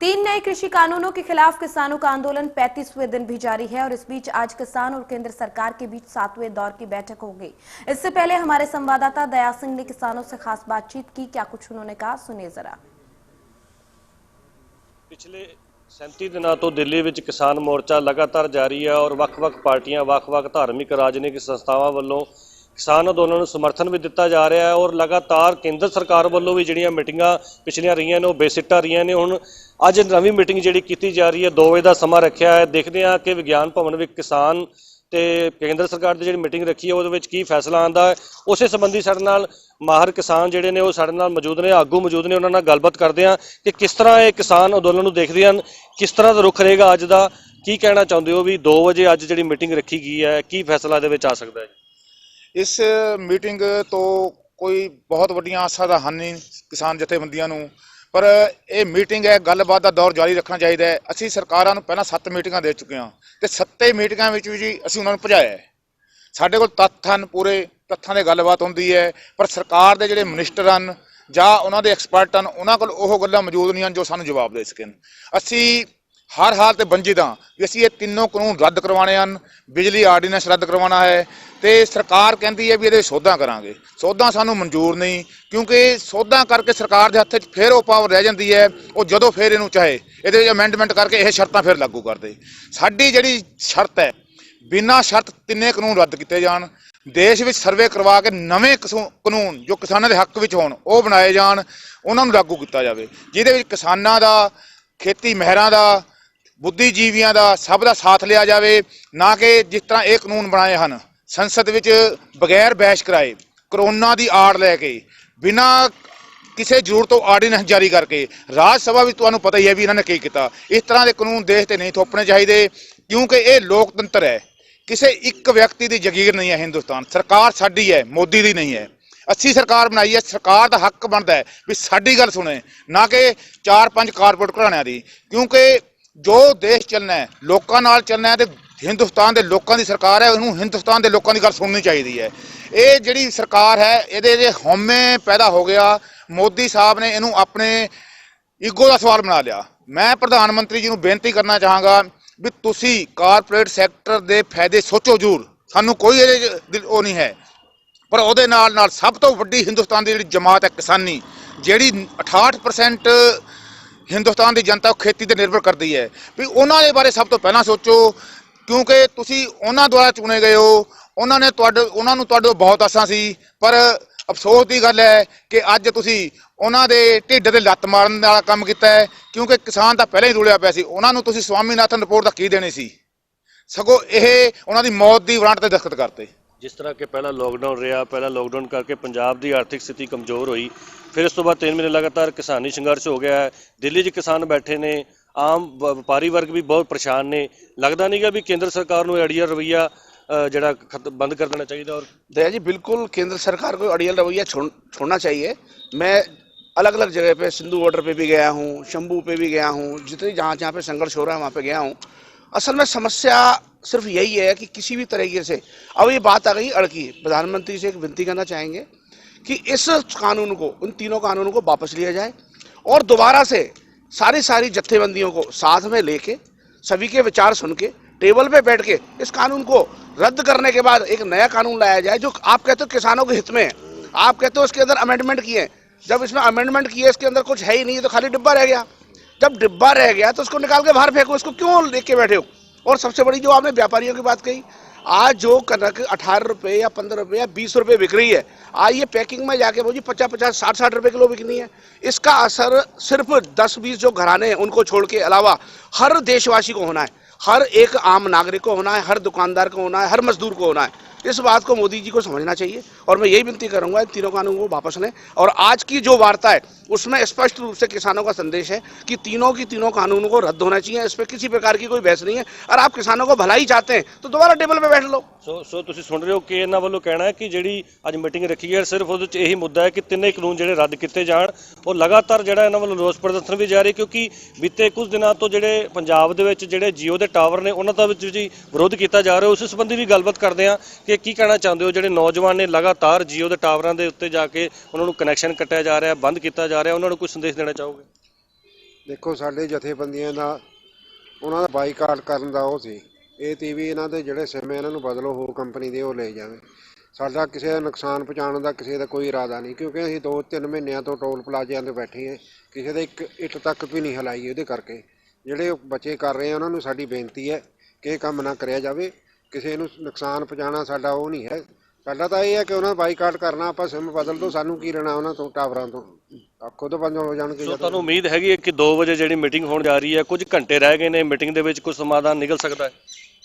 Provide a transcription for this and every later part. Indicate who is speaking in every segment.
Speaker 1: तीन नए कृषि कानूनों के खिलाफ किसानों का आंदोलन 35वें दिन भी जारी है और इस बीच आज किसान और केंद्र सरकार के बीच 7वें दौर की बैठक हो गई। इससे पहले हमारे संवाददाता दया सिंह ने किसानों से खास बातचीत की। क्या कुछ उन्होंने कहा, सुनिए जरा।
Speaker 2: पिछले 37 दिनों तो दिल्ली में किसान मोर्चा लगातार जारी है और ਵੱਖ-ਵੱਖ पार्टियां ਵੱਖ-ਵੱਖ धार्मिक राजनीतिक संस्थावां ਵੱਲੋਂ किसान अंदोलन ਨੂੰ समर्थन भी दिता जा रहा है और लगातार केंद्र सरकार ਵੱਲੋਂ भी ਜਿਹੜੀਆਂ ਮੀਟਿੰਗਾਂ ਪਿਛਲੀਆਂ ਰਹੀਆਂ ਨੇ ਉਹ ਬੇਸਿੱਟਾ ਰਹੀਆਂ ਨੇ। ਹੁਣ ਅੱਜ ਨਵੀਂ ਮੀਟਿੰਗ ਜਿਹੜੀ ਕੀਤੀ ਜਾ ਰਹੀ ਹੈ 2 ਵਜੇ ਦਾ ਸਮਾਂ ਰੱਖਿਆ ਹੈ। ਦੇਖਦੇ ਹਾਂ ਕਿ ਵਿਗਿਆਨ ਭਵਨ ਵਿੱਚ ਕਿਸਾਨ ਤੇ ਕੇਂਦਰ ਸਰਕਾਰ ਦੀ ਜਿਹੜੀ ਮੀਟਿੰਗ ਰੱਖੀ ਹੈ ਉਹਦੇ ਵਿੱਚ ਕੀ ਫੈਸਲਾ ਆਉਂਦਾ ਹੈ। ਉਸੇ ਸੰਬੰਧੀ ਸਾਡੇ ਨਾਲ ਮਾਹਰ ਕਿਸਾਨ ਜਿਹੜੇ ਨੇ ਉਹ ਸਾਡੇ ਨਾਲ ਮੌਜੂਦ ਨੇ, ਆਗੂ ਮੌਜੂਦ ਨੇ, ਉਹਨਾਂ ਨਾਲ ਗੱਲਬਾਤ ਕਰਦੇ ਹਾਂ ਕਿ ਕਿਸ ਤਰ੍ਹਾਂ ਇਹ ਕਿਸਾਨ ਅੰਦੋਲਨ ਨੂੰ ਦੇਖਦੇ ਹਨ, ਕਿਸ ਤਰ੍ਹਾਂ ਦਾ ਰੁਖ ਰਹੇਗਾ ਅੱਜ ਦਾ, ਕੀ ਕਹਿਣਾ ਚਾਹੁੰਦੇ ਹੋ ਵੀ 2 ਵਜੇ ਅੱਜ ਜਿਹੜੀ ਮੀਟਿੰਗ ਰੱਖੀ ਗਈ ਹੈ ਕੀ ਫੈਸਲਾ ਇਹਦੇ ਵਿੱਚ ਆ ਸਕਦਾ ਹੈ।
Speaker 3: इस मीटिंग तो कोई बहुत वड्डियां आसां दा हानि किसान जथेबंदियां नूं, पर यह मीटिंग है गलबात का दौर जारी रखना चाहिए। असी सरकारां नूं पहलां 7 मीटिंगां दे चुके हैं तो 7 मीटिंगां विच भी असीं उन्हां नूं भजाया है। साडे कोल तत्थ हन, पूरे तत्थां दे गलबात हुंदी है, पर सरकार दे जिहड़े मिनिस्टर हन जां उन्हां दे एक्सपर्ट हन उन्हां कोल ओह गल्लां मौजूद नहीं हन जो सानूं जवाब दे सकन। असीं हर हाल ते वंचित हाँ भी असीं ये तीनों कानून रद्द करवाने हैं। बिजली आर्डीनेंस रद्द करवाना है तो सरकार कहती है भी ये सोधा करांगे, सोधा सानूं मंजूर नहीं, क्योंकि सोधा करके सरकार के हत्थ फिर वो पावर रह जाती है। वो जदों फिर इनू चाहे ये अमेंडमेंट करके यह शर्तां फिर लागू कर दे। साडी जिहड़ी शर्त है बिना शर्त तिन्ने कानून रद्द किए जान, देश में सर्वे करवा के नवे कानून जो किसानों के हक में होण वो बनाए जान, उन्होंने लागू किया जाए जिहदे विच किसानां दा, खेती महरां दा, बुद्धिजीवियों का सब का साथ लिया जाए, ना कि जिस तरह ये कानून बनाए हैं संसद विच बगैर बहस कराए, करोना की आड़ लैके बिना किसी जरूरत तो आर्डीनेंस जारी करके राज सभा भी तुहानूं पता ही है भी इन्होंने की किया। इस तरह के कानून देश से नहीं थोपने चाहिए, क्योंकि ये लोकतंत्र है, किसी एक व्यक्ति की जगीर नहीं है। हिंदुस्तान सरकार साडी है, मोदी की नहीं है। अस्सी सरकार बनाई है, सरकार का हक बनता है भी साडी गल सुने, ना कि 4-5 कारपोरेट घराणियां दी, क्योंकि जो देश चलना है लोगों नाल चलना है तो हिंदुस्तान के लोगों की सरकार है, उन्होंने हिंदुस्तान के लोगों की गल सुननी चाहिए है। ये जिहड़ी सरकार है ये हौमे पैदा हो गया, मोदी साहब ने इनू अपने ईगो का सवाल बना लिया। मैं प्रधानमंत्री जी को बेनती करना चाहांगा भी तुसी कारपोरेट सैक्टर के फायदे सोचो जरूर, सानू कोई वो नहीं है, पर उहदे नाल नाल सब तो वड्डी हिंदुस्तान की जिहड़ी जमात है किसानी, जिहड़ी 68% हिंदुस्तान की जनता खेती पर निर्भर करती है, भी उन्होंने बारे सब तो पहला सोचो, क्योंकि तुसी उन्होंने द्वारा चुने गए हो। उन्होंने तुहाडे बहुत आसां सी, पर अफसोस की गल है कि अज तुसी उन्होंने ढिड ते लत्त मारन वाला काम किया है, क्योंकि किसान तो पहले ही रुलिया पिया सी। उन्होंने तुसी स्वामीनाथन रिपोर्ट का की देनी सी, सगों यह उन्होंने मौत की वारंट ते दस्तखत करते।
Speaker 2: जिस तरह के पहला लॉकडाउन रहा, पहला लॉकडाउन करके पंजाब की आर्थिक स्थिति कमज़ोर हुई, फिर इस तो बाद 3 महीने लगातार किसानी संघर्ष हो गया है। दिल्ली च किसान बैठे ने, आम व्यापारी वर्ग भी बहुत परेशान ने। लगता नहीं गा भी केंद्र सरकार को अड़ियल रवैया जड़ा बंद कर देना चाहिए। और
Speaker 4: दया जी बिल्कुल केंद्र सरकार को अड़ियल रवैया छोड़ना चाहिए। मैं अलग अलग जगह पे सिंधु बॉर्डर पे भी गया हूँ, शंभू पे भी गया हूँ, जितनी जहाँ जहाँ पे संघर्ष हो रहा है वहाँ पे गया हूँ। असल में समस्या सिर्फ यही है कि किसी भी तरीके से अब ये बात आ गई अड़की। प्रधानमंत्री से एक विनती करना चाहेंगे कि इस कानून को, उन तीनों कानूनों को वापस लिया जाए और दोबारा से सारी जत्थेबंदियों को साथ में लेके सभी के विचार सुन के टेबल पे बैठ के इस कानून को रद्द करने के बाद एक नया कानून लाया जाए जो आप कहते हो किसानों के हित में है। आप कहते हो इसके अंदर अमेंडमेंट किए, जब इसमें अमेंडमेंट किए इसके अंदर कुछ है ही नहीं, तो खाली डिब्बा रह गया। जब डिब्बा रह गया तो उसको निकाल के बाहर फेंको, इसको क्यों लेके बैठे हो। और सबसे बड़ी जो आपने व्यापारियों की बात कही, आज जो कनक 18 रुपये या 15 रुपये या 20 रुपये बिक रही है, आज ये पैकिंग में जाके वो जी 50-50, 60-60 रुपये किलो बिकनी है। इसका असर सिर्फ 10-20 जो घराने हैं उनको छोड़ के अलावा हर देशवासी को होना है, हर एक आम नागरिक को होना है, हर दुकानदार को होना है, हर मजदूर को होना है। इस बात को मोदी जी को समझना चाहिए और मैं यही विनती करूंगा इन तीनों कानूनों को वापस लें। और आज की जो वार्ता है उसमें स्पष्ट रूप से किसानों का संदेश है कि तीनों की तीनों कानूनों को रद्द होना चाहिए। इस पर किसी प्रकार की कोई बहस नहीं है। और आप किसानों को भलाई चाहते हैं तो दोबारा टेबल पे बैठ लो।
Speaker 2: सो तुसीं सुन रहे हो कि इन्हां वालों कहना है कि जिहड़ी अज मीटिंग रखी है सिर्फ उहदे च यही मुद्दा है कि तिन्ने कानून जिहड़े रद्द किए जाण। और लगातार जिहड़ा इन्हां वालों रोस प्रदर्शन भी जारी, क्योंकि बीते कुछ दिनों तो जिहड़े पंजाब दे विच जिहड़े जियो के टावर ने उन्हां दा जी विरोध किया जा रहा है। उस संबंधी भी गलबात करते हैं कि की कहना चाहते हो जिहड़े नौजवान ने लगातार जियो के टावरां दे उत्ते जाके उन्होंने कनैक्शन कट्टिया जा रहा है, बंद किया जा रहा है, उन्होंने कोई संदेश देना चाहोगे।
Speaker 5: ਦੇਖੋ ਸਾਡੇ ਜਥੇਬੰਦੀਆਂ ਦਾ ਉਹਨਾਂ ਦਾ ਬਾਈਕਾਟ ਕਰਨ ਦਾ ਉਹ ਸੀ, ਇਹ ਤੀ ਵੀ ਇਹਨਾਂ ਦੇ ਜਿਹੜੇ ਸਿਮ ਇਹਨਾਂ ਨੂੰ ਬਦਲੋ, ਹੋਰ ਕੰਪਨੀ ਦੇ ਉਹ ਲੈ ਜਾਵੇ। ਸਾਡਾ ਕਿਸੇ ਦਾ ਨੁਕਸਾਨ ਪਹੁੰਚਾਉਣ ਦਾ ਕਿਸੇ ਦਾ ਕੋਈ ਇਰਾਦਾ ਨਹੀਂ, ਕਿਉਂਕਿ ਅਸੀਂ 2-3 ਮਹੀਨਿਆਂ ਤੋਂ ਟੋਲ ਪਲਾਜ਼ਿਆਂ 'ਤੇ ਬੈਠੇ ਹਾਂ, ਕਿਸੇ ਦੇ ਇੱਕ ਇੱਟ ਤੱਕ ਵੀ ਨਹੀਂ ਹਿਲਾਈ। ਉਹਦੇ ਕਰਕੇ ਜਿਹੜੇ ਬੱਚੇ ਕਰ ਰਹੇ ਆ ਉਹਨਾਂ ਨੂੰ ਸਾਡੀ ਬੇਨਤੀ ਹੈ ਕਿ ਇਹ ਕੰਮ ਨਾ ਕਰਿਆ ਜਾਵੇ। ਕਿਸੇ ਨੂੰ ਨੁਕਸਾਨ ਪਹੁੰਚਾਉਣਾ ਸਾਡਾ ਉਹ ਨਹੀਂ ਹੈ। ਸਾਡਾ ਤਾਂ ਇਹ ਹੈ ਕਿ ਉਹਨਾਂ ਦਾ ਬਾਈਕਾਟ ਕਰਨਾ, ਆਪਾਂ ਸਿਮ ਬਦਲ ਦੋ, ਸਾਨੂੰ ਕੀ ਲੈਣਾ ਉਹਨਾਂ ਤੋਂ, ਟਾਵਰਾਂ ਤੋਂ, ਖੁਦ ਬੰਦ ਹੋ ਜਾਣਗੇ।
Speaker 2: ਸੋ ਤੁਹਾਨੂੰ ਉਮੀਦ ਹੈਗੀ ਹੈ ਕਿ 2 ਵਜੇ ਜਿਹੜੀ ਮੀਟਿੰਗ ਹੋਣ ਜਾ ਰਹੀ ਹੈ, ਕੁਝ ਘੰਟੇ ਰਹਿ ਗਏ ਨੇ, ਮੀਟਿੰਗ ਦੇ ਵਿੱਚ ਕੁਝ ਸਮਾਧਾਨ ਨਿਕਲ ਸਕਦਾ ਹੈ?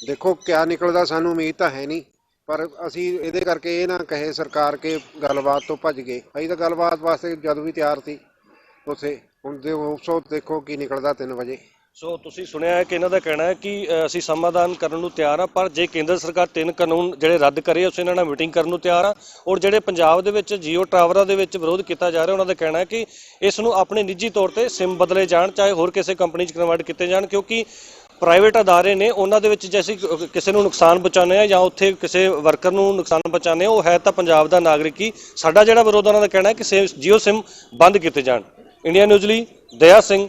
Speaker 5: ਦੇਖੋ ਕਿਆ ਨਿਕਲਦਾ ਸਾਨੂੰ ਉਮੀਦ ਤਾਂ ਹੈ ਨਹੀਂ, ਪਰ ਅਸੀਂ ਇਹਦੇ ਕਰਕੇ ਇਹ ਨਾ ਕਹੇ ਸਰਕਾਰ ਕਿ ਗੱਲਬਾਤ ਤੋਂ ਭੱਜ ਗਏ। ਅਸੀਂ ਤਾਂ ਗੱਲਬਾਤ ਵਾਸਤੇ ਜਦ ਵੀ ਤਿਆਰ ਸੀ ਉੱਥੇ। ਹੁਣ ਦੇਖੋ ਕੀ ਨਿਕਲਦਾ 3 ਵਜੇ।
Speaker 2: ਸੋ ਤੁਸੀਂ ਸੁਣਿਆ ਹੈ ਕਿ ਇਹਨਾਂ ਦਾ ਕਹਿਣਾ ਹੈ ਕਿ ਅਸੀਂ ਸਮਾਧਾਨ ਕਰਨ ਨੂੰ ਤਿਆਰ ਆ, ਪਰ ਜੇ ਕੇਂਦਰ ਸਰਕਾਰ 3 ਕਾਨੂੰਨ ਜਿਹੜੇ ਰੱਦ ਕਰੇ ਉਸ ਇਹਨਾਂ ਨਾਲ ਮੀਟਿੰਗ ਕਰਨ ਨੂੰ ਤਿਆਰ ਆ। ਔਰ ਜਿਹੜੇ ਪੰਜਾਬ ਦੇ ਵਿੱਚ ਜੀਓ ਟਾਵਰਾਂ ਦੇ ਵਿੱਚ ਵਿਰੋਧ ਕੀਤਾ ਜਾ ਰਿਹਾ, ਉਹਨਾਂ ਦਾ ਕਹਿਣਾ ਹੈ ਕਿ ਇਸ ਨੂੰ ਆਪਣੇ ਨਿੱਜੀ ਤੌਰ ਤੇ ਸਿਮ ਬਦਲੇ ਜਾਣ, ਚਾਹੇ ਹੋਰ ਕਿਸੇ ਕੰਪਨੀ 'ਚ ਕਨਵਰਟ ਕੀਤੇ ਜਾਣ, ਕਿਉਂਕਿ ਪ੍ਰਾਈਵੇਟ ਅਦਾਰੇ ਨੇ ਉਹਨਾਂ ਦੇ ਵਿੱਚ ਜੇ ਅਸੀਂ ਕਿਸੇ ਨੂੰ ਨੁਕਸਾਨ ਪਹੁੰਚਾਉਂਦੇ ਆ ਜਾਂ ਉੱਥੇ ਕਿਸੇ ਵਰਕਰ ਨੂੰ ਨੁਕਸਾਨ ਪਹੁੰਚਾਉਂਦੇ ਆ, ਉਹ ਹੈ ਤਾਂ ਪੰਜਾਬ ਦਾ ਨਾਗਰਿਕ ਹੀ। ਸਾਡਾ ਜਿਹੜਾ ਵਿਰੋਧ ਉਹਨਾਂ ਦਾ ਕਹਿਣਾ ਹੈ ਕਿ ਜੀਓ ਸਿਮ ਬੰਦ ਕੀਤੇ ਜਾਣ। ਇੰਡੀਆ ਨਿਊਜ਼ ਲਈ ਦਇਆ ਸਿੰਘ।